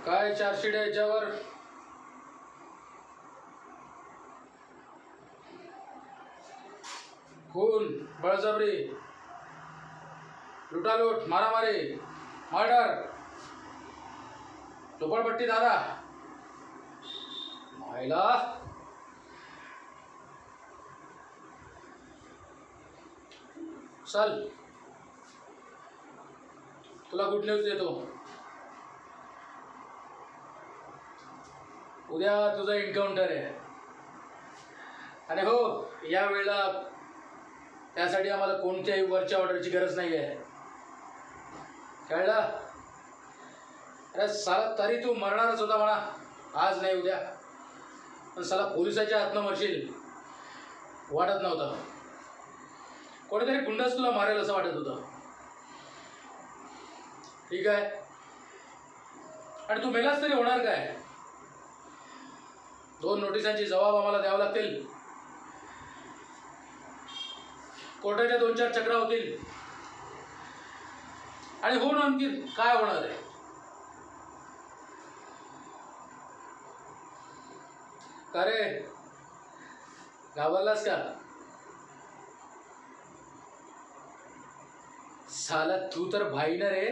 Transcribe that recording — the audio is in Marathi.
काय चार्जशीट आहे याच्यावर? खून, बळजबरी, लुटालूट, मारामारी, मर्डर, झोपडपट्टी दादा, महिला, चल तुला गुड न्यूज देतो. उद्या तुझा एन्काउंटर आहे. आणि हो, या वेळेला त्यासाठी आम्हाला कोणत्याही वरच्या ऑर्डरची गरज नाही आहे. कळलं? अरे साला तरी तू मरणारच होता म्हणा, आज नाही उद्या. पण साला पोलिसाच्या हातनं मरशील वाटत नव्हतं. कोणीतरी गुंडाच तुला मारेल असं वाटत होतं. ठीक आहे, आणि तू मेलास तरी होणार काय? 2 नोटिसांची जबाब आम्हाला द्यावं लागतील. कोर्टाच्या 2-4 चक्रा होतील. आणि हो, आणखी काय होणार आहे? का रे, घाबरलास का? साला तू तर भाई ना रे.